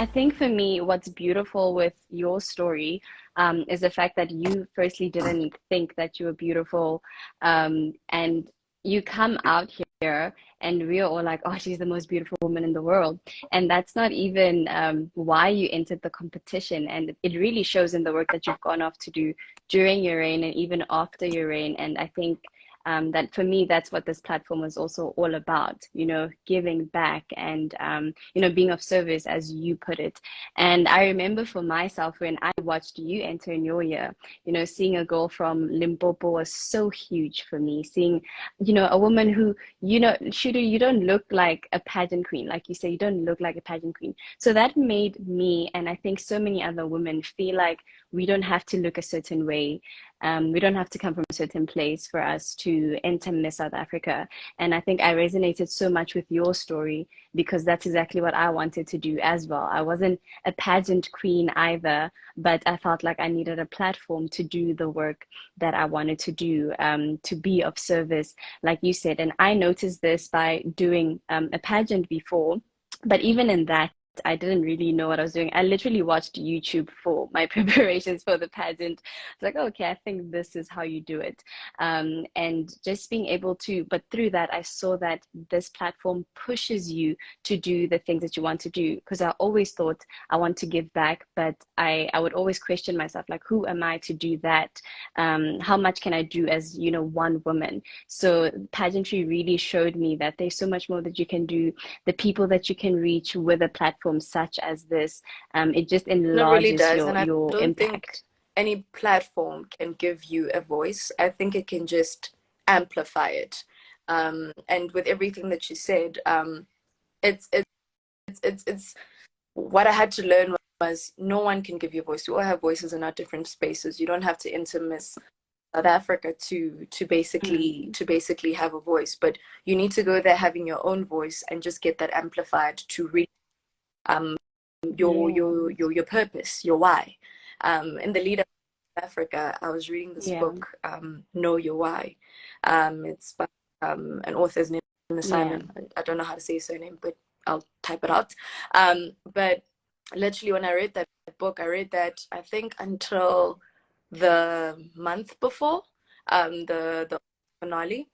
I think for me, what's beautiful with your story is the fact that you firstly didn't think that you were beautiful, and you come out here, and we're all like, oh, she's the most beautiful woman in the world. And that's not even why you entered the competition. And it really shows in the work that you've gone off to do during your reign and even after your reign. And I think that for me, that's what this platform was also all about, giving back and, being of service, as you put it. And I remember for myself, when I watched you enter in your year, seeing a girl from Limpopo was so huge for me. Seeing, a woman who, Shudu, you don't look like a pageant queen. Like you say, you don't look like a pageant queen. So that made me, and I think so many other women, feel like we don't have to look a certain way. We don't have to come from a certain place for us to enter Miss South Africa. And I think I resonated so much with your story because that's exactly what I wanted to do as well. I wasn't a pageant queen either, but I felt like I needed a platform to do the work that I wanted to do, to be of service, like you said. And I noticed this by doing a pageant before, but even in that, I didn't really know what I was doing. I literally watched YouTube for my preparations for the pageant. It's like, okay, I think this is how you do it. And just being able to, but through that, I saw that this platform pushes you to do the things that you want to do. Because I always thought I want to give back, but I would always question myself, like, who am I to do that? How much can I do as, one woman? So pageantry really showed me that there's so much more that you can do, the people that you can reach with a platform such as this. It just It really enlarges does. your And I your don't think impact. any platform can give you a voice. I think it can just amplify it. And with everything that you said, it's, it's, it's what I had to learn was no one can give you a voice. We all have voices in our different spaces. You don't have to enter Miss South Africa to basically have a voice, but you need to go there having your own voice and just get that amplified to reach um, Yeah, your purpose, your why. In the lead up to Africa, I was reading this yeah, book, Know Your Why. It's by an author's name is yeah. Simon. I don't know how to say his surname, but I'll type it out. But literally, when I read that book, I read that I think until the month before the finale.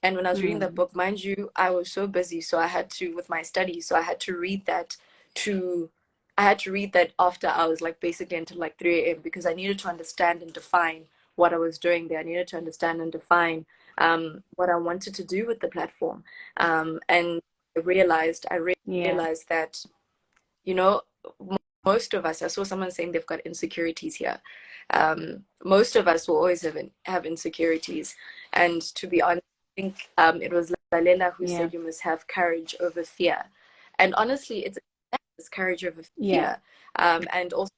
And when I was reading that Mm. book, mind you, I was so busy, so I had to with my studies, so I had to read that to I had to read that after hours, like basically until like 3 a.m. because I needed to understand and define what I was doing there. I needed to understand and define what I wanted to do with the platform. And I Yeah, realized that, you know, most of us, I saw someone saying they've got insecurities here. Most of us will always have insecurities. And to be honest, I think it was Lalela who yeah, said you must have courage over fear. And honestly, it's courage over yeah, fear. And also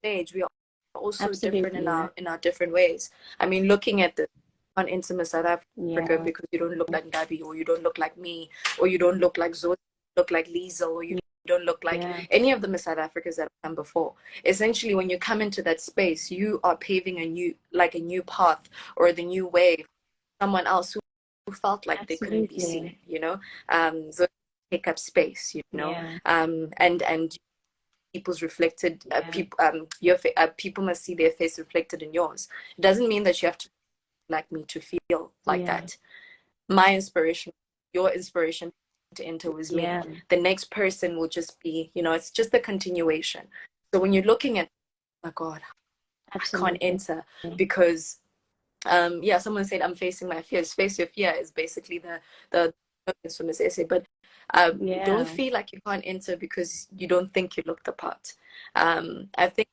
stage, we are also different in absolutely. our different ways. I mean, looking at the on Intimate South Africa Yeah, because you don't look like Ndavi or you don't look like me or you don't look like Zoe, look like Lisa or you don't look like yeah, any of the Miss South Africas that have come before. Essentially, when you come into that space, you are paving a new path or the new way. Someone else who felt like they couldn't be seen, absolutely. so take up space, Yeah, and people's reflected yeah, people must see their face reflected in yours. It doesn't mean that you have to be like me to feel like yeah, that. My inspiration, your inspiration to enter was me. yeah, The next person will just be, it's just the continuation. So when you're looking at, oh my God, I can't absolutely. enter because yeah, someone said I'm facing my fears. Face your fear is basically the from this essay. But don't Yeah, feel like you can't enter because you don't think you look the part. I think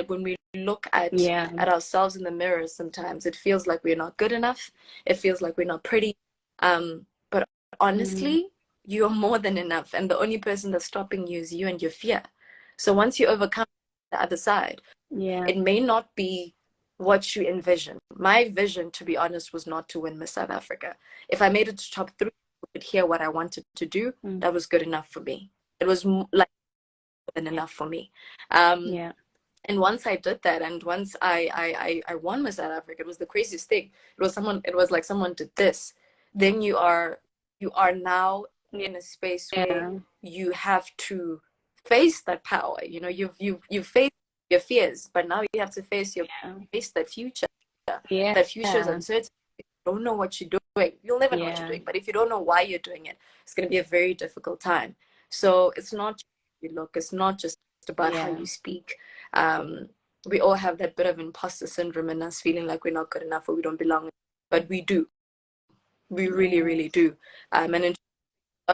when we look yeah, at ourselves in the mirror, sometimes it feels like we're not good enough. It feels like we're not pretty. But mm, honestly, you are more than enough, and the only person that's stopping you is you and your fear. So once you overcome the other side, yeah, it may not be what you envision. My vision, to be honest, was not to win Miss South Africa. If I made it to top 3, you could hear what I wanted to do. mm, That was good enough for me. It was like more than yeah, enough for me. Um, yeah, and once I did that, and once I won Miss South Africa, it was the craziest thing. It was like someone did this. Then you are now in a space where yeah, you have to faced that power. You know, you've faced your fears, but now you have to face face that future. Yeah. That future is uncertain. If you don't know what you're doing, you'll never know what you're doing. But if you don't know why you're doing it, it's going to be a very difficult time. So it's not just how you look. It's not just about how you speak. We all have that bit of imposter syndrome in us, feeling like we're not good enough or we don't belong. But we do. We really, really do. And in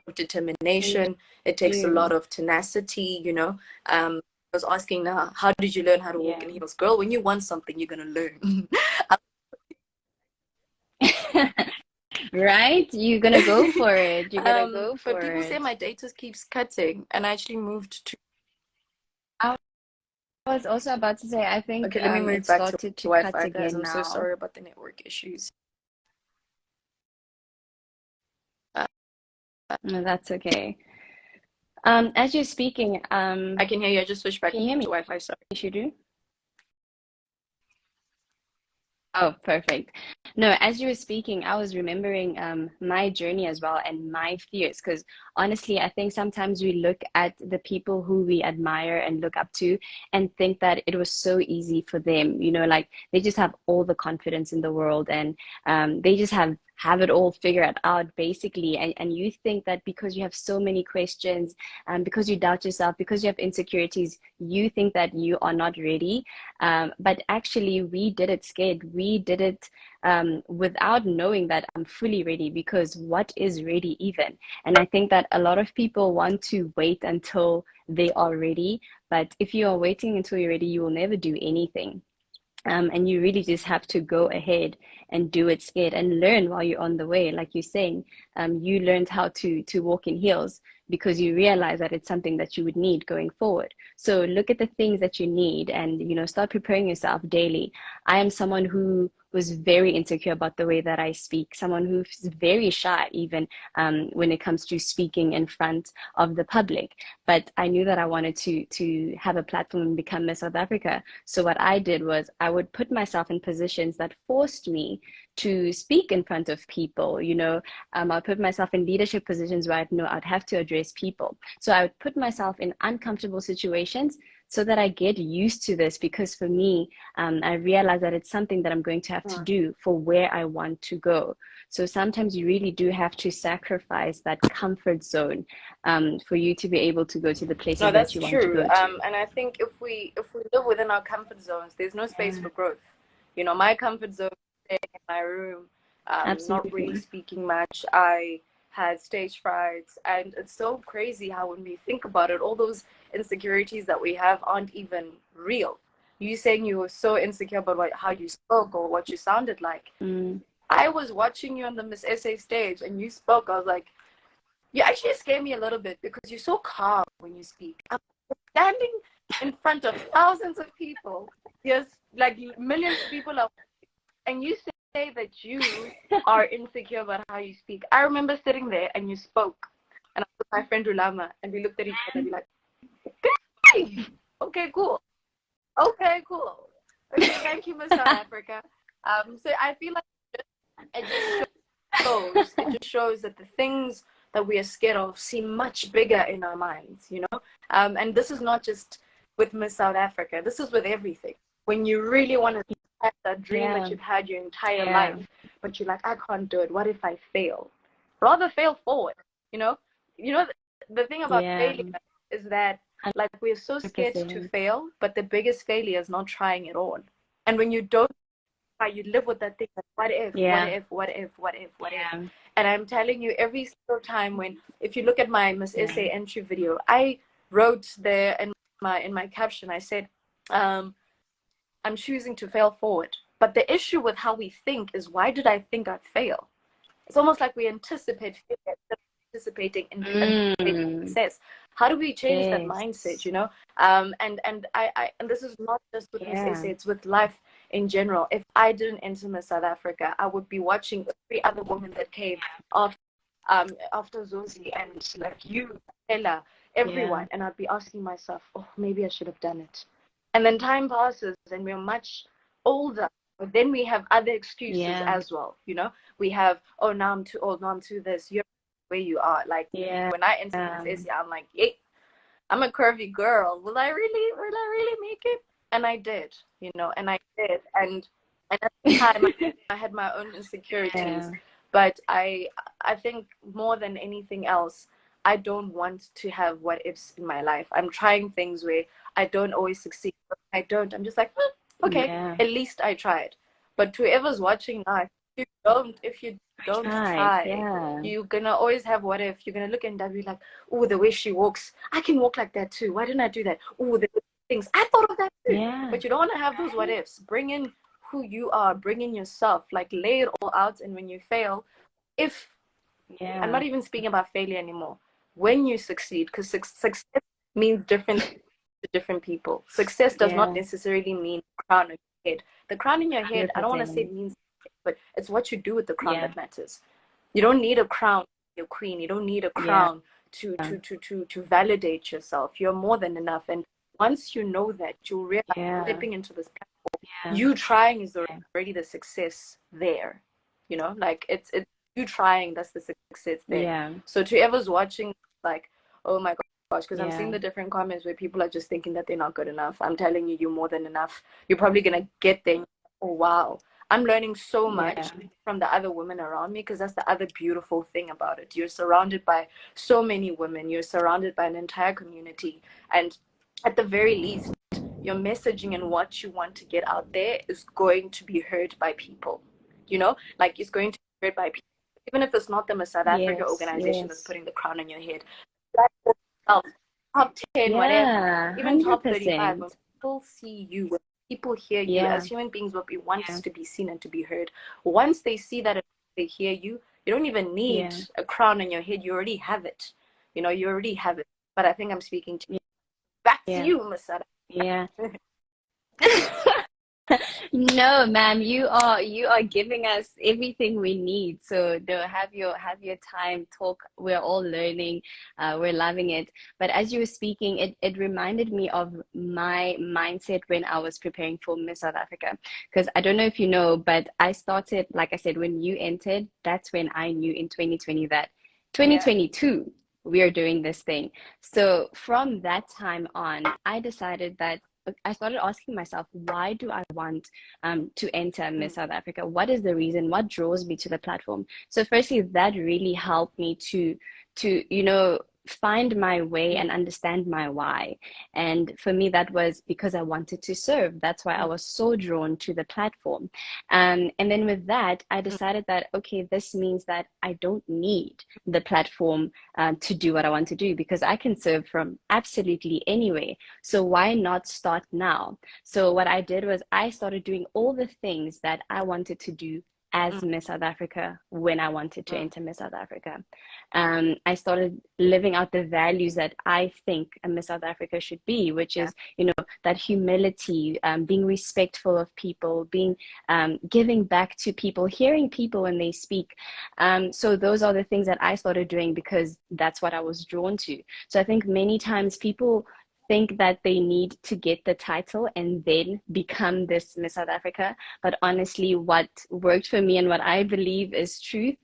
of determination, it takes a lot of tenacity, you know. I was asking now, how did you learn how to walk in heels? Girl, when you want something, you're gonna learn. Right? You're gonna go for it. You're gonna go for but people say my data keeps cutting, and I actually moved to. I was also about to say, I think Okay, let me move it back to started to cut Wi-Fi, guys. again I'm so now. sorry about the network issues. No, that's okay. As you're speaking, I can hear you. I just switched back can you hear me? to Wi-Fi. Sorry. You do? Oh, perfect. No, as you were speaking, I was remembering my journey as well and my fears. Because honestly, I think sometimes we look at the people who we admire and look up to and think that it was so easy for them. You know, like they just have all the confidence in the world and they just have it all figured out basically. And you think that because you have so many questions, because you doubt yourself, because you have insecurities, you think that you are not ready. But actually, we did it scared. We did it without knowing that I'm fully ready, because what is ready even? And I think that a lot of people want to wait until they are ready. But if you are waiting until you're ready, you will never do anything. And you really just have to go ahead and do it scared and learn while you're on the way. Like you're saying, you learned how to walk in heels because you realize that it's something that you would need going forward. So look at the things that you need and, you know, start preparing yourself daily. I am someone who was very insecure about the way that I speak, someone who's very shy even when it comes to speaking in front of the public. But I knew that I wanted to have a platform and become Miss South Africa. So what I did was I would put myself in positions that forced me to speak in front of people. You know, I'd put myself in leadership positions where I'd know I'd have to address people. So I would put myself in uncomfortable situations so that I get used to this, because for me, I realize that it's something that I'm going to have to do for where I want to go. So sometimes you really do have to sacrifice that comfort zone for you to be able to go to the places No, that that's you want to true. go to. And I think if we live within our comfort zones, there's no space for growth. You know, my comfort zone is staying in my room, not really Absolutely. speaking much. I had stage frights, and it's so crazy how when we think about it, all those insecurities that we have aren't even real. You saying you were so insecure about how you spoke or what you sounded like. Mm. I was watching you on the Miss SA stage, and you spoke. I was like, you actually scare me a little bit because you're so calm when you speak. I'm standing in front of thousands of people. Yes, like millions of people are, and you say that you are insecure about how you speak. I remember sitting there and you spoke, and I was with my friend Ulama, and we looked at each other and we like, hey, okay, cool. Okay, cool. Okay, thank you, Miss South Africa. So I feel like it just shows that the things that we are scared of seem much bigger in our minds, you know. And this is not just with Miss South Africa. This is with everything. When you really want to have that dream that you've had your entire life, but you're like, I can't do it. What if I fail? Rather fail forward. You know. You know, the thing about failure is that like we're so scared to 100%. fail, but the biggest failure is not trying at all. And when you don't try, you live with that thing like, what if, what if, what if, what if, what if? And I'm telling you, every single time when, if you look at my Miss SA entry video, I wrote there in my caption, I said, I'm choosing to fail forward. But the issue with how we think is, why did I think I'd fail? It's almost like we anticipate failure instead of anticipating in success. How do we change that mindset, you know? And this is not just with Miss SA, it's with life in general. If I didn't enter Miss South Africa, I would be watching every other woman that came after Zosi and like you, Ella, everyone, and I'd be asking myself, oh, maybe I should have done it. And then time passes and we're much older, but then we have other excuses as well, you know. We have, oh, now I'm too old, now I'm too this. You're where you are. Like when I entered Miss SA, I'm like, yeah, I'm a curvy girl. Will I really make it? And I did, and I did. And at the time I had my own insecurities. Yeah. But I think more than anything else, I don't want to have what ifs in my life. I'm trying things where I don't always succeed. I'm just like, okay, Yeah. at least I tried. But whoever's watching now, if you don't Tried. try, Yeah. you're gonna always have what if. You're gonna look at Ndavi like, oh, the way she walks, I can walk like that too. Why didn't I do that? Oh, the things I thought of that too. Yeah. But you don't want to have those what ifs. Bring in who you are, bring in yourself, like lay it all out. And when you fail, if I'm Yeah. not even speaking about failure anymore, when you succeed, because success means different to different people. Success does not Yeah. necessarily mean crown on your head. The crown in your head, I don't want to say 100%. it means, but it's what you do with the crown Yeah. that matters. You don't need a crown, you're queen. You don't need a Yeah. crown to validate yourself. You're more than enough. And once you know that, you'll realize Yeah. stepping into this Yeah. you trying is Yeah. already the success there. Like it's you trying, that's the success there. Yeah. So to whoever's watching, like, oh my gosh, because I'm seeing Yeah. the different comments where people are just thinking that they're not good enough. I'm telling you, you're more than enough. You're probably gonna get there. Oh wow, I'm learning so Yeah. much from the other women around me, because that's the other beautiful thing about it. You're surrounded by so many women. You're surrounded by an entire community, and at the very least, your messaging and what you want to get out there is going to be heard by people. Like, it's going to be heard by people, even if it's not the Miss South Africa Yes. organization that's Yes. putting the crown on your head. Like, top 10, whatever, Yeah. even top 35. When 100%. people see you, when people hear you, Yeah. as human beings, what we want Yeah. is to be seen and to be heard. Once they see that and they hear you, you don't even need Yeah. a crown on your head. You already have it. You already have it. But I think I'm speaking to back to Yeah. you, Miss South Yeah. Africa. No, ma'am, you are giving us everything we need. So no, have your time, talk. We're all learning, we're loving it. But as you were speaking, it reminded me of my mindset when I was preparing for Miss South Africa. Because I don't know if you know, but I started, like I said, when you entered, that's when I knew in 2020 that Yeah. 2022 we are doing this thing. So from that time on, I decided that I started asking myself, why do I want to enter Miss Mm. South Africa? What is the reason? What draws me to the platform? So firstly, that really helped me to find my way Mm. and understand my why. And for me, that was because I wanted to serve. That's why I Mm. was so drawn to the platform. And then with that, I Mm. decided that, okay, this means that I don't need the platform to do what I want to do, because I can serve from absolutely anywhere. So why not start now? So what I did was I started doing all the things that I wanted to do as Mm. Miss South Africa when I wanted to Mm. enter Miss South Africa. I started living out the values that I think a Miss South Africa should be, which Yeah. is, that humility, being respectful of people, being giving back to people, hearing people when they speak. So those are the things that I started doing because that's what I was drawn to. So I think many times people think that they need to get the title and then become this Miss South Africa. But honestly, what worked for me and what I believe is truth,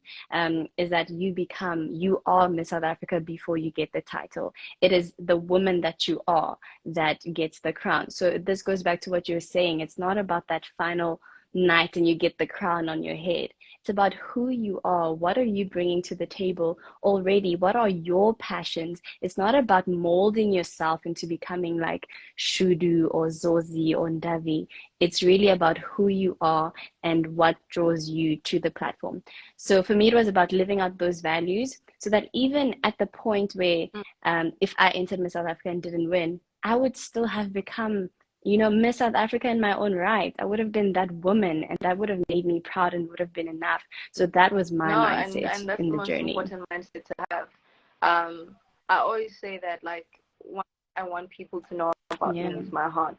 is that you are Miss South Africa before you get the title. It is the woman that you are that gets the crown. So this goes back to what you were saying. It's not about that final night and you get the crown on your head. It's about who you are. What are you bringing to the table already? What are your passions? It's not about molding yourself into becoming like Shudu or Zozi or Ndavi. It's really about who you are and what draws you to the platform. So for me, it was about living out those values so that even at the point where, Mm. if I entered Miss South Africa and didn't win, I would still have become Miss South Africa in my own right. I would have been that woman, and that would have made me proud and would have been enough. So that was my No, and mindset that's in the the most journey. important mindset to have. I always say that, like, what I want people to know about me Yeah. is my heart,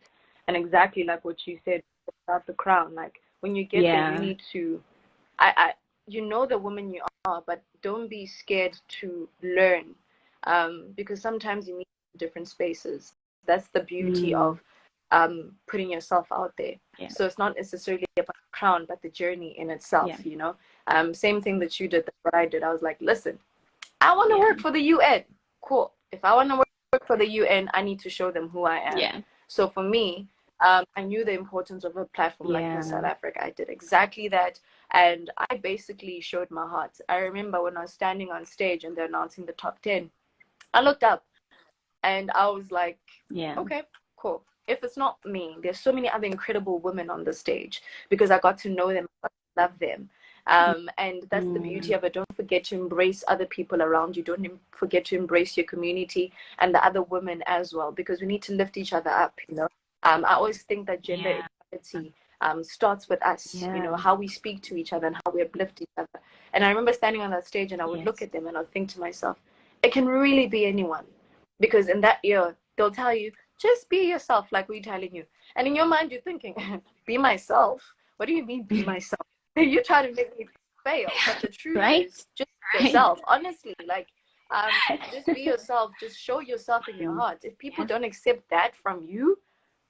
and exactly like what you said about the crown. Like, when you get there, you Yeah. need to, I you know the woman you are, but don't be scared to learn, because sometimes you meet different spaces. That's the beauty Mm, of putting yourself out there. yeah. So it's not necessarily about the crown, but the journey in itself. Yeah. Same thing that you did, that what I did. I was like, listen, I want to Yeah. work for the UN. Cool. If I want to work work for the UN, I need to show them who I am. Yeah. So for me, I knew the importance of a platform like Miss South Yeah. Africa. I did exactly that. And I basically showed my heart. I remember when I was standing on stage and they're announcing the top 10, I looked up and I was like, Yeah. okay, cool. If it's not me, there's so many other incredible women on the stage because I got to know them, I got to love them. And that's the beauty of it. Don't forget to embrace other people around you. Don't forget to embrace your community and the other women as well, because we need to lift each other up, you know. I always think that gender Yeah. equality starts with us, you know, Yeah. how we speak to each other and how we uplift each other. And I remember standing on that stage and I would look Yes. at them and I'd think to myself, it can really be anyone. Because in that year, they'll tell you, just be yourself, like we're telling you. And in your mind, you're thinking, be myself? What do you mean, be myself? You try to make me fail. But the truth Right? is, just be Right. yourself. Honestly, like, just be yourself. Just show yourself in your heart. If people Yeah. don't accept that from you,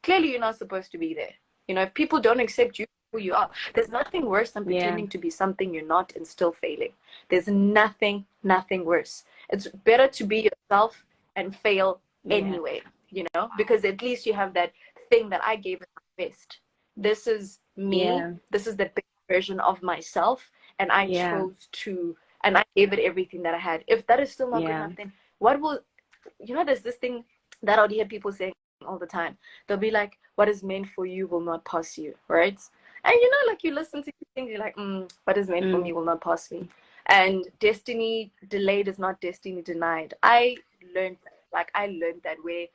clearly you're not supposed to be there. You know, if people don't accept you who you are, there's nothing worse than Yeah. pretending to be something you're not and still failing. There's nothing worse. It's better to be yourself and fail Yeah. anyway, you know, because at least you have that thing that I gave it my best. This is me. Yeah. This is the best version of myself, and I Yeah. chose to, and I gave it everything that I had. If that is still not good Yeah. enough, then what will, you know, there's this thing that I'll hear people saying all the time. They'll be like, what is meant for you will not pass you, right? And you know, like you listen to these things, you're like, what is meant for me will not pass me. And destiny delayed is not destiny denied. I learned that. Like I learned that where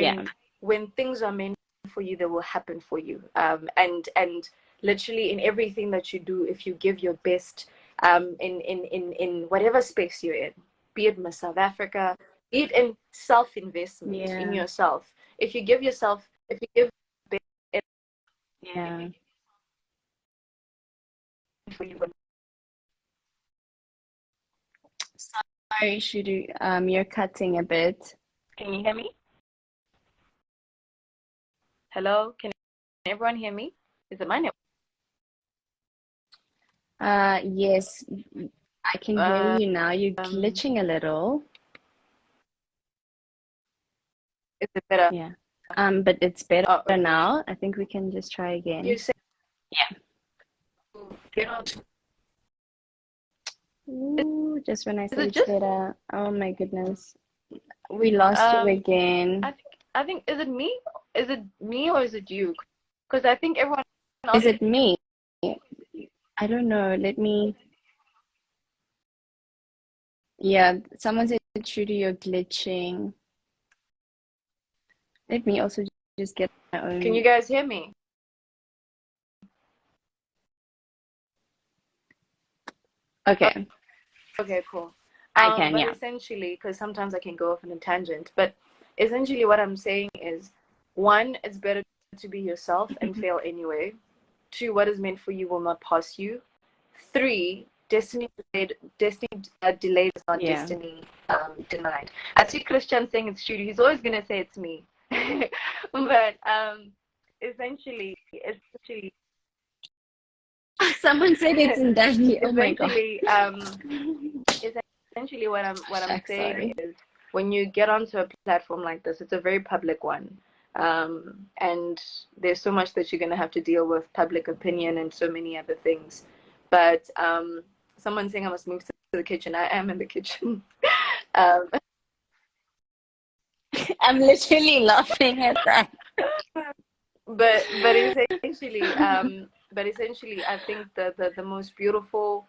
Yeah. when things are meant for you, they will happen for you. And literally in everything that you do, if you give your best, in whatever space you're in, be it Miss South Africa, be it in self-investment in Yeah. yourself. If you give yourself, if you give best Yeah. for you, Sorry, Shudu. You're cutting a bit. can you hear me? Hello, can everyone hear me? Is it my network? Yes, I can hear you now. You're glitching a little. Is it better? Yeah. But it's better Oh, okay. now. I think we can just try again. You said Yeah. get on to, Ooh, just when I is said it it's just better. Oh my goodness. We lost you again. I think is it me? Is it me or is it you? Because I think everyone Is else. it me? I don't know. Let me. Yeah, someone said, Trudy, you're glitching. Let me also just get my Can you own. guys hear me? Okay, Okay, cool. I can, But yeah. essentially, because sometimes I can go off on a tangent, but essentially what I'm saying is, one, it's better to be yourself and fail anyway. Two, what is meant for you will not pass you. Three, destiny delayed is not Yeah. destiny denied. I see Christian saying it's true. He's always gonna say it's me. But essentially, Someone said it's Ndavi. Oh my God. essentially what I'm Shucks, saying sorry. is when you get onto a platform like this, it's a very public one. And there's so much that you're going to have to deal with, public opinion and so many other things. But someone saying I must move to the kitchen. I am in the kitchen. um, I'm literally laughing at that. but essentially I think the most beautiful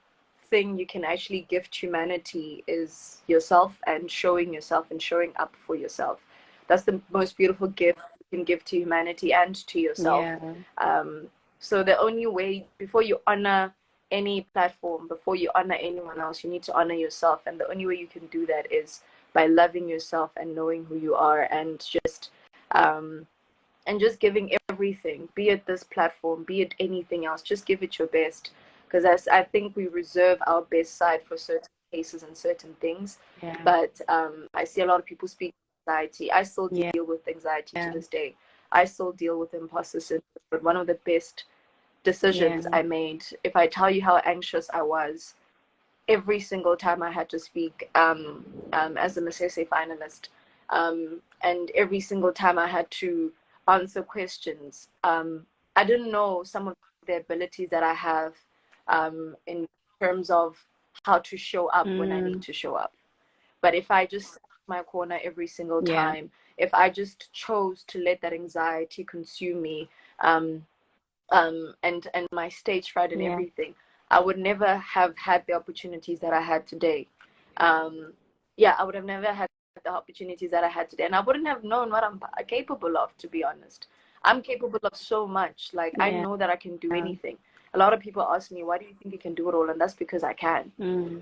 thing you can actually gift humanity is yourself, and showing yourself and showing up for yourself. That's the most beautiful gift you can give to humanity and to yourself. Yeah. So the only way, before you honor any platform, before you honor anyone else, you need to honor yourself, and the only way you can do that is by loving yourself and knowing who you are, um, and just giving everything, be it this platform, be it anything else, just give it your best. Because I think we reserve our best side for certain cases and certain things. Yeah. But I see a lot of people speak anxiety. I still Yeah. deal with anxiety to this day. I still deal with imposter syndrome. But one of the best decisions Yeah. I made, if I tell you how anxious I was every single time I had to speak as a Masese finalist, And every single time I had to answer questions, I didn't know some of the abilities that I have in terms of how to show up when I need to show up. But if I just sat in my corner every single Yeah. time, if I just chose to let that anxiety consume me, and my stage fright and Yeah. everything, I would never have had the opportunities that I had today. Yeah, I would have never had the opportunities that I had today, and I wouldn't have known what I'm capable of, to be honest. I'm capable of so much. Like, I Yeah. know that I can do anything. A lot of people ask me, why do you think you can do it all? And that's because I can.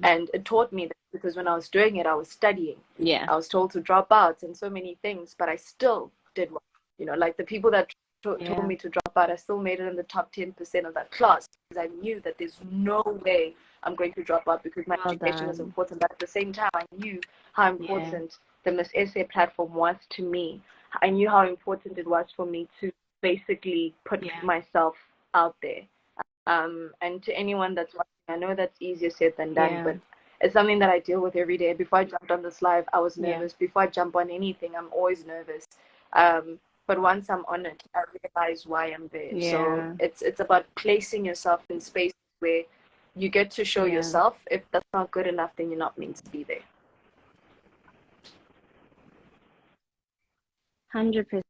And it taught me that, because when I was doing it, I was studying. Yeah. I was told to drop out and so many things, but I still did well. You know, like the people that told me to drop out, I still made it in the top 10% of that class, because I knew that there's no way I'm going to drop out, because my Well education was done. important. But at the same time, I knew how important the Miss Essay platform was to me. I knew how important it was for me to basically put myself out there. And to anyone that's watching, I know that's easier said than done, but it's something that I deal with every day. Before I jumped on this live, I was nervous. Before I jump on anything, I'm always nervous. But once I'm on it, I realize why I'm there. So it's about placing yourself in spaces where you get to show yourself. If that's not good enough, then you're not meant to be there. 100%,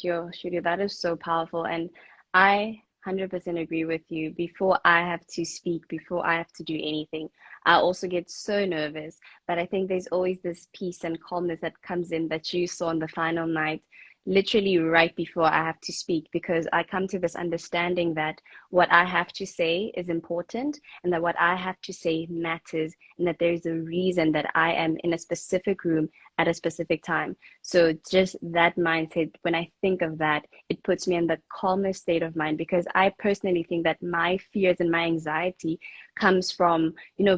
yo, Shudu, that is so powerful. And I 100% agree with you. Before I have to speak, before I have to do anything, I also get so nervous. But I think there's always this peace and calmness that comes in that you saw on the final night, literally right before I have to speak, because I come to this understanding that what I have to say is important, and that what I have to say matters, and that there's a reason that I am in a specific room at a specific time. So just that mindset, when I think of that, it puts me in the calmest state of mind, because I personally think that my fears and my anxiety comes from,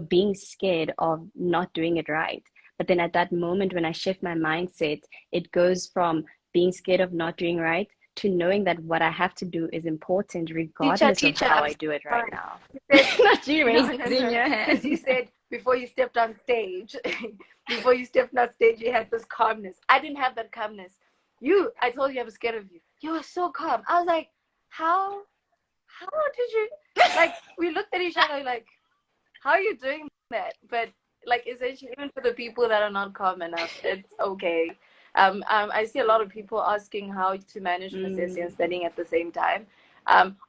being scared of not doing it right. But then at that moment, when I shift my mindset, it goes from being scared of not doing right to knowing that what I have to do is important, regardless of Teacher, how I'm I do it right sorry. now. You said, Not you no, raising no, no, your because you hand. said before you stepped on stage, before you stepped on stage, you had this calmness. I didn't have that calmness. I told you I was scared of you. You were so calm. I was like, how did you, like, we looked at each other like, how are you doing that? But like, essentially, even for the people that are not calm enough, it's okay. I see a lot of people asking how to manage necessity and studying at the same time.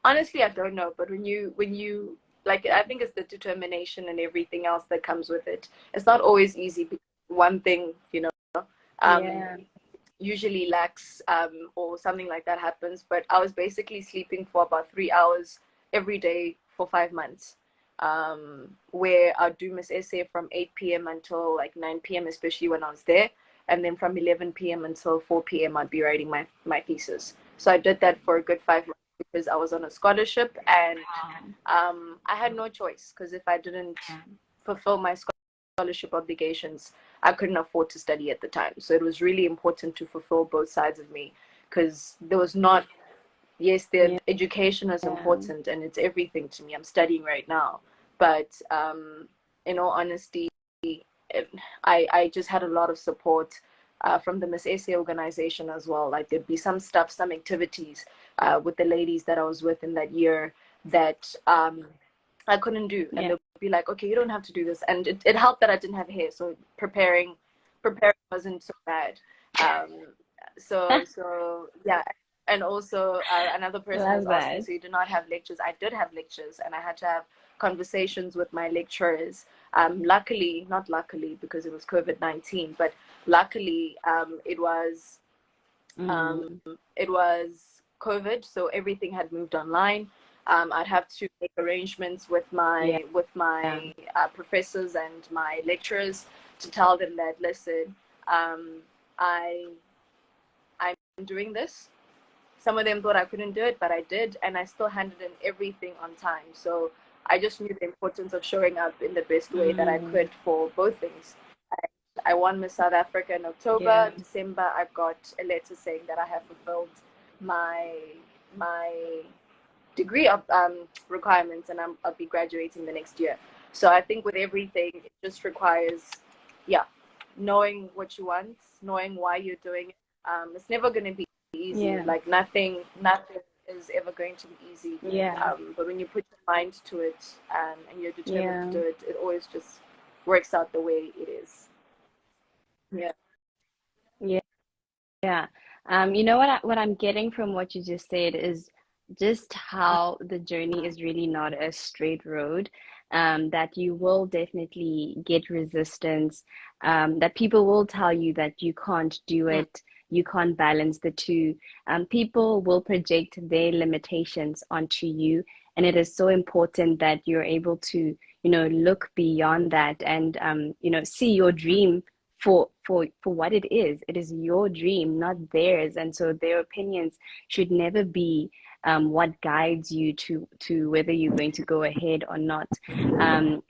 Honestly, I don't know. But when you like, I think it's the determination and everything else that comes with it. It's not always easy. Because one thing, um, usually lacks, or something like that happens. But I was basically sleeping for about 3 hours every day for 5 months. Where I'd do Miss Essay from 8 p.m. until like 9 p.m., especially when I was there. And then from 11 p.m. until 4 p.m., I'd be writing my thesis. So I did that for a good 5 months, because I was on a scholarship, and I had no choice, because if I didn't fulfill my scholarship obligations, I couldn't afford to study at the time. So it was really important to fulfill both sides of me, because there was not, yes, the education is important and it's everything to me. I'm studying right now. But in all honesty, I just had a lot of support from the Miss Essay organization as well. Like, there'd be some stuff, some activities with the ladies that I was with in that year that I couldn't do. And they'd be like, okay, you don't have to do this. And it helped that I didn't have hair. So preparing wasn't so bad. So yeah. And also, another person was Love asking, that. so you do not have lectures? I did have lectures, and I had to have conversations with my lecturers. Luckily, not luckily, because it was COVID-19, but luckily, it was COVID, so everything had moved online. I'd have to make arrangements with Yeah. my professors and my lecturers to tell them that, listen, I'm doing this. Some of them thought I couldn't do it, but I did, and I still handed in everything on time. So I just knew the importance of showing up in the best way that I could for both things. I won Miss South Africa in October. December, I got a letter saying that I have fulfilled my degree of requirements, and I'll be graduating the next year. So I think with everything, it just requires, knowing what you want, knowing why you're doing it. It's never going to be easy. Yeah. Like nothing is ever going to be easy. Yeah. But when you put your mind to it, and you're determined to Yeah. do it, it always just works out the way it is. Yeah. Yeah. Yeah. You know what I'm getting from what you just said is just how the journey is really not a straight road. That you will definitely get resistance. That people will tell you that you can't do Mm. it, you can't balance the two. People will project their limitations onto you, and it is so important that you're able to, look beyond that and see your dream for what it is. It is your dream, not theirs, and so their opinions should never be what guides you to whether you're going to go ahead or not.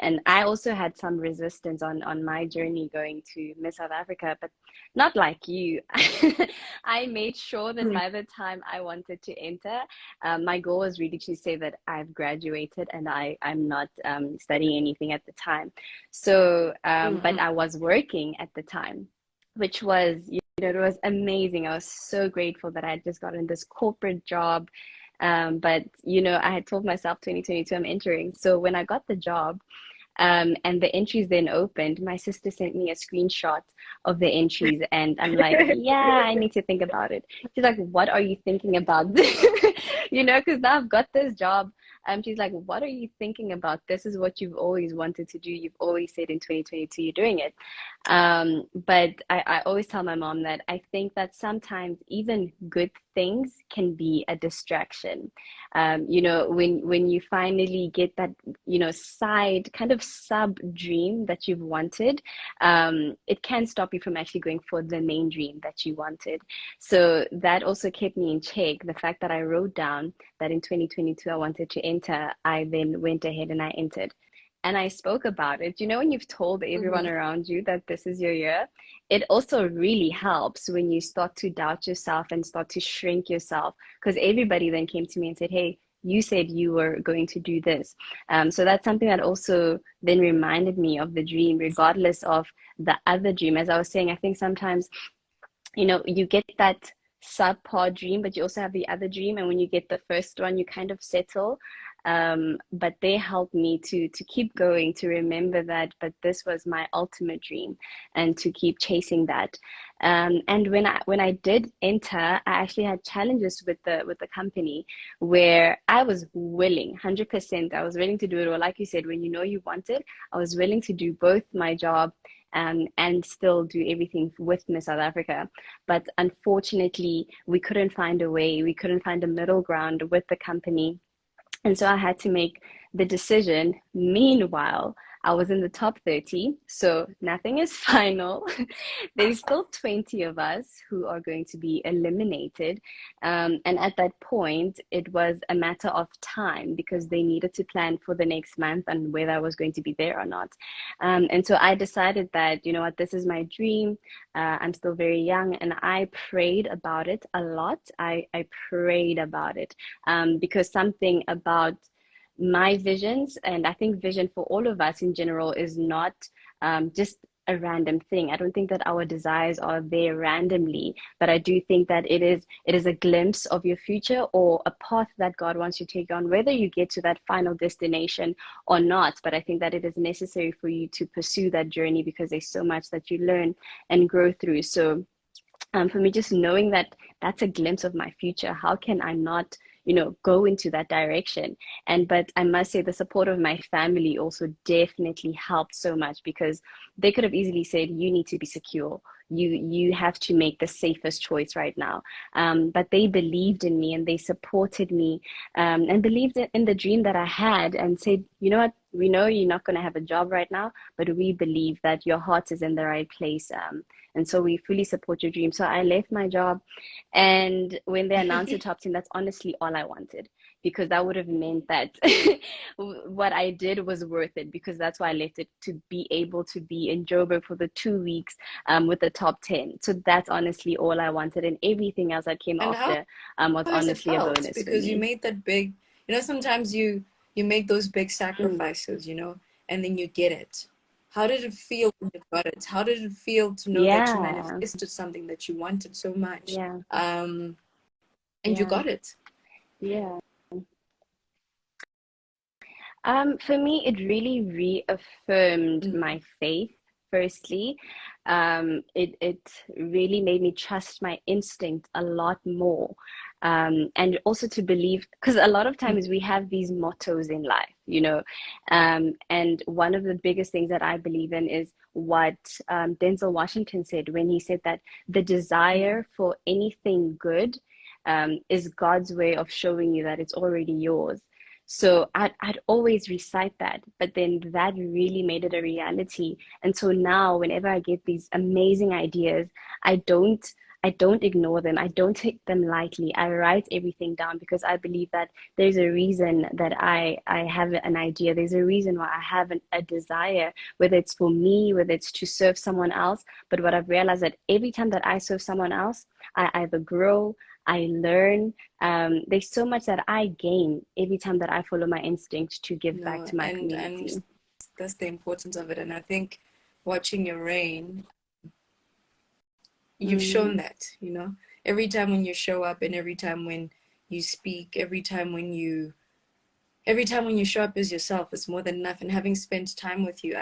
And I also had some resistance on my journey going to Miss South Africa, but not like you. I made sure that Mm. by the time I wanted to enter, my goal was really to say that I've graduated and I'm not studying anything at the time. So, but Mm-mm. I was working at the time, which was, it was amazing. I was so grateful that I had just gotten this corporate job. But, I had told myself 2022, I'm entering. So when I got the job, and the entries then opened, my sister sent me a screenshot of the entries, and I'm like, yeah, I need to think about it. She's like, what are you thinking about? Because now I've got this job. She's like, what are you thinking about? This is what you've always wanted to do. You've always said in 2022 you're doing it. But I always tell my mom that I think that sometimes even good things can be a distraction. When you finally get that, side kind of sub dream that you've wanted, it can stop you from actually going for the main dream that you wanted. So that also kept me in check. The fact that I wrote down that in 2022 I wanted to enter, I then went ahead and I entered. And I spoke about it. When you've told everyone Mm-hmm. around you that this is your year, it also really helps when you start to doubt yourself and start to shrink yourself. Because everybody then came to me and said, hey, you said you were going to do this. So that's something that also then reminded me of the dream, regardless of the other dream. As I was saying, I think sometimes, you get that subpar dream, but you also have the other dream. And when you get the first one, you kind of settle. But they helped me to keep going, to remember that, but this was my ultimate dream, and to keep chasing that. And when I did enter, I actually had challenges with the company where I was willing, 100%. I was willing to do it. Or like you said, when you want it, I was willing to do both my job and still do everything with Miss South Africa. But unfortunately, we couldn't find a way. We couldn't find a middle ground with the company. And so I had to make the decision. Meanwhile, I was in the top 30, so nothing is final. There's still 20 of us who are going to be eliminated. And at that point, it was a matter of time because they needed to plan for the next month and whether I was going to be there or not. And so I decided that, you know what, this is my dream. I'm still very young, and I prayed about it a lot. I prayed about it because something about my visions, and I think vision for all of us in general, is not just a random thing. I don't think that our desires are there randomly, but I do think that it is a glimpse of your future, or a path that God wants you to take on, whether you get to that final destination or not. But I think that it is necessary for you to pursue that journey because there's so much that you learn and grow through. So for me, just knowing that that's a glimpse of my future, how can I not, go into that direction? But I must say the support of my family also definitely helped so much, because they could have easily said, you need to be secure. You have to make the safest choice right now. But they believed in me and they supported me, and believed in the dream that I had, and said, you know what, we know you're not going to have a job right now, but we believe that your heart is in the right place. And so we fully support your dream. So I left my job. And when they announced the top 10, that's honestly all I wanted, because that would have meant that what I did was worth it, because that's why I left it, to be able to be in Joburg for the 2 weeks with the top 10. So that's honestly all I wanted. And everything else that came And how after was has it honestly a felt? bonus for Because you me. made that big, sometimes you make those big Mm. sacrifices, and then you get it. How did it feel when you got it? How did it feel to know that you Yeah. manifested something that you wanted so much? Yeah. And you Yeah. got it. Yeah. For me, it really reaffirmed Mm. my faith, firstly. It really made me trust my instinct a lot more. And also to believe, because a lot of Mm. times we have these mottos in life, you know. And one of the biggest things that I believe in is what Denzel Washington said when he said that the Mm. desire for anything good is God's way of showing you that it's already yours. So I'd always recite that, but then that really made it a reality. And so now whenever I get these amazing ideas, I don't I don't ignore them. I don't take them lightly. I write everything down because I believe that there's a reason that I have an idea. There's a reason why I have a desire, whether it's for me, whether it's to serve someone else. But what I've realized that every time that I serve someone else, I either grow, I learn, there's so much that I gain every time that I follow my instinct to give back No, to my and community. that's the importance of it. And I think watching your reign, you've shown Mm, that, you know, every time when you show up and every time when you speak, every time when you show up as yourself, it's more than enough. And having spent time with you,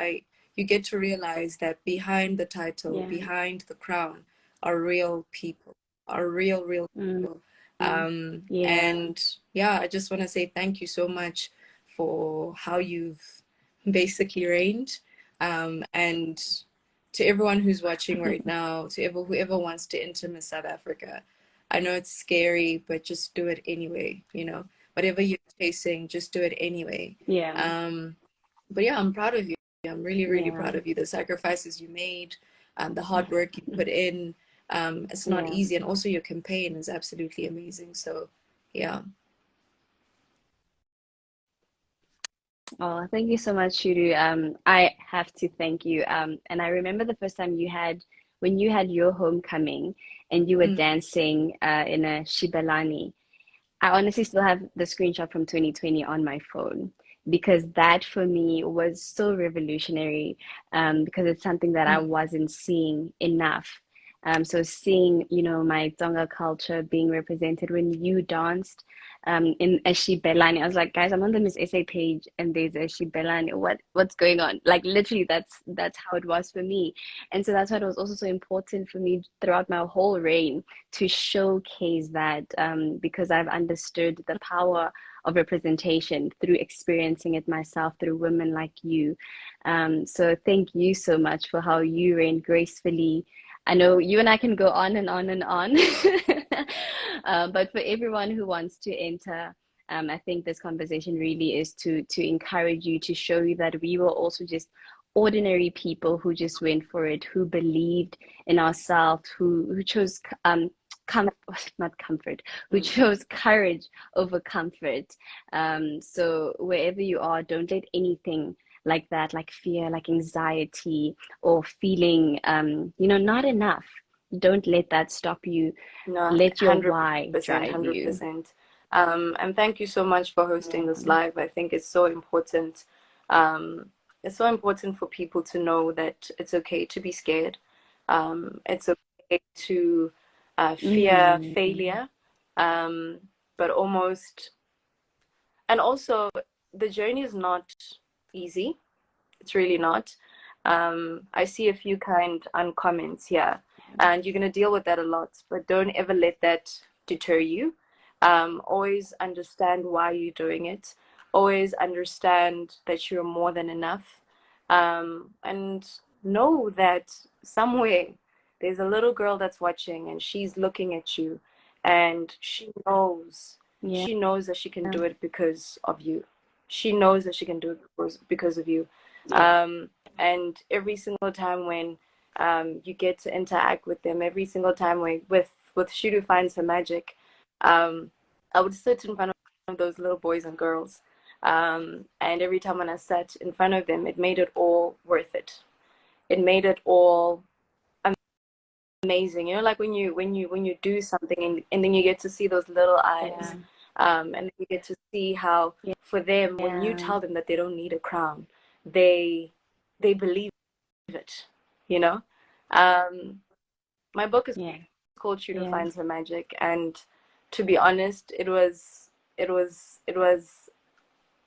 you get to realize that behind the title, yeah. behind the crown, are real people, are real Mm, people. mm, yeah. And yeah, I just want to say thank you so much for how you've basically reigned. And to everyone who's watching right now, to whoever wants to enter Miss South Africa, I know it's scary, but just do it anyway, you know, whatever you're chasing, just do it anyway. Yeah. Um, but yeah, I'm proud of you. I'm really Yeah. proud of you. The sacrifices you made, the hard work you put in. It's not Yeah. easy, and also your campaign is absolutely amazing. So, yeah. Oh, thank you so much, Shuru. I have to thank you. And I remember the first time when you had your homecoming and you were Mm. dancing in a shibelani. I honestly still have the screenshot from 2020 on my phone because that for me was so revolutionary because it's something that I Mm. wasn't seeing enough. So seeing, you know, my Tsonga culture being represented when you danced in a Shibelani, I was like, guys, I'm on the Miss SA page and there's a Shibelani. What's going on? Like literally, that's how it was for me. And so that's why it was also so important for me throughout my whole reign to showcase that because I've understood the power of representation through experiencing it myself through women like you. So thank you so much for how you reign gracefully. I know you and I can go on and on and on, but for everyone who wants to enter, I think this conversation really is to encourage you, to show you that we were also just ordinary people who just went for it, who believed in ourselves, who chose com not comfort, who Mm. chose courage over comfort. So wherever you are, don't let anything like that, like fear, like anxiety, or feeling you know, not enough. Don't let that stop you. No, Let your 100%, why drive you. 100%. And thank you so much for hosting this Yeah. live. I think it's so important. It's so important for people to know that it's okay to be scared. It's okay to fear Mm. failure, um, but almost, and also the journey is not easy. It's really not. I see a few kind uncomments here, and you're going to deal with that a lot, but don't ever let that deter you. Always understand why you're doing it. Always understand that you're more than enough. And know that somewhere there's a little girl that's watching and she's looking at you, and Yeah. she knows that she can do it because of you. She knows that she can do it because of you. Yeah. Um, and every single time when you get to interact with them, every single time with Shudu finds her magic, I would sit in front of those little boys and girls. And every time when I sat in front of them, it made it all worth it. It made it all amazing. You know, like when you do something and then you get to see those little eyes, Yeah. and then you get to see how for them when you Yeah. tell them that they don't need a crown, they believe it, you know. Um, my book is Yeah. called Shudufhadzo Yeah. Finds Her Magic, and to be honest, it was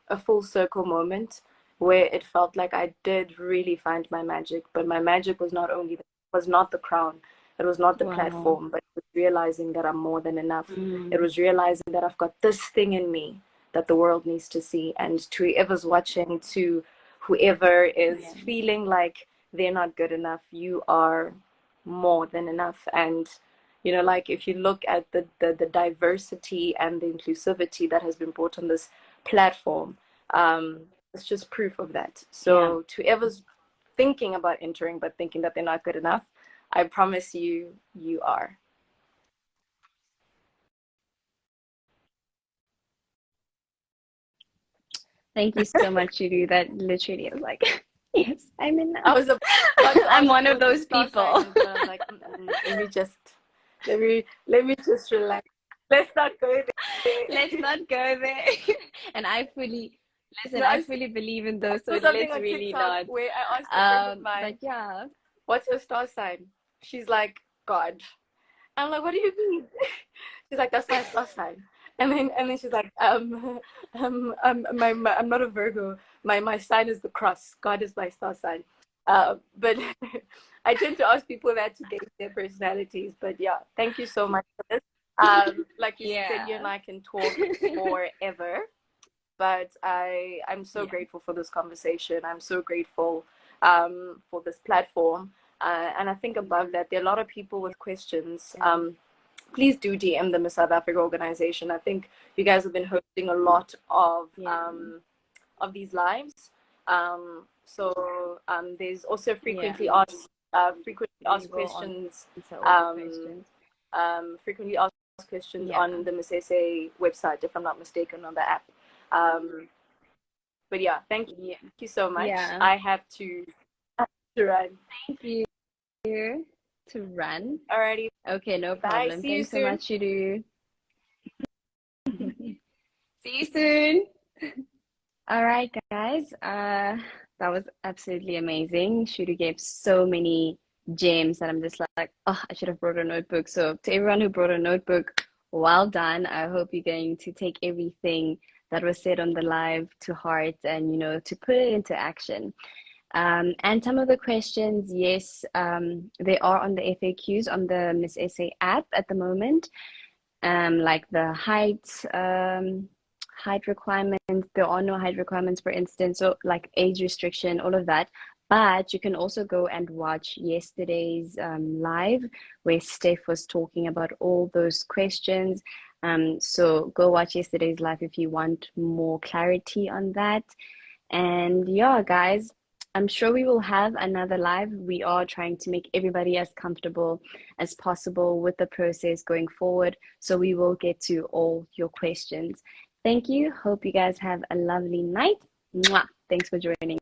a full circle moment where it felt like I did really find my magic, but my magic was not the crown, it was not the Wow. platform, but it was realizing that I'm more than enough. It Mm. was realizing that I've got this thing in me that the world needs to see, and to whoever's watching, to whoever is Yeah. feeling like they're not good enough, you are more than enough. And like if you look at the diversity and the inclusivity that has been brought on this platform, um, it's just proof of that. Yeah. So to whoever's thinking about entering but thinking that they're not good enough, I promise you, you are. Thank you so much, Shudu. That literally is like, yes, I'm enough. I was about to I'm ask one you of what your those star sign people. is, but I was like, let me just relax. Let's not go Let's there. not go there. And I fully, listen, No, I fully believe in I those, so saw something let's on really TikTok not. where I asked a friend of But mine, yeah, "What's your star sign?" She's like, "God." I'm like, "What do you mean?" She's like, "That's my star sign." And then she's like, I'm not a Virgo. My sign is the cross. God is my star sign. But I tend to ask people that to gauge their personalities. But yeah, thank you so much for this. Like you said, you and yeah, I can talk forever. But I'm so yeah, grateful for this conversation. I'm so grateful for this platform. And I think above that, there are a lot of people with questions. yeah, Please do DM the Miss South Africa organization. I think you guys have been hosting a lot yeah, of these lives. There's also yeah. frequently We asked will questions, answer all the um, questions. frequently asked questions Yeah, on the Miss SA website, if I'm not mistaken, on the app. Um, but yeah, thank yeah, you so much. yeah. I have to run. Thank you to run. Alrighty, Okay, no bye. problem. See you Thanks so soon. much, Shudu. See you soon. All right, guys. That was absolutely amazing. Shudu gave so many gems that I'm just like, oh, I should have brought a notebook. So to everyone who brought a notebook, well done. I hope you're going to take everything that was said on the live to heart and, to put it into action. And some of the questions, yes, they are on the FAQs on the Miss Essay app at the moment, like the height requirements. There are no height requirements, for instance, so like age restriction, all of that. But you can also go and watch yesterday's live where Steph was talking about all those questions. So go watch yesterday's live if you want more clarity on that. And yeah, guys, I'm sure we will have another live. We are trying to make everybody as comfortable as possible with the process going forward. So we will get to all your questions. Thank you. Hope you guys have a lovely night. Mwah. Thanks for joining.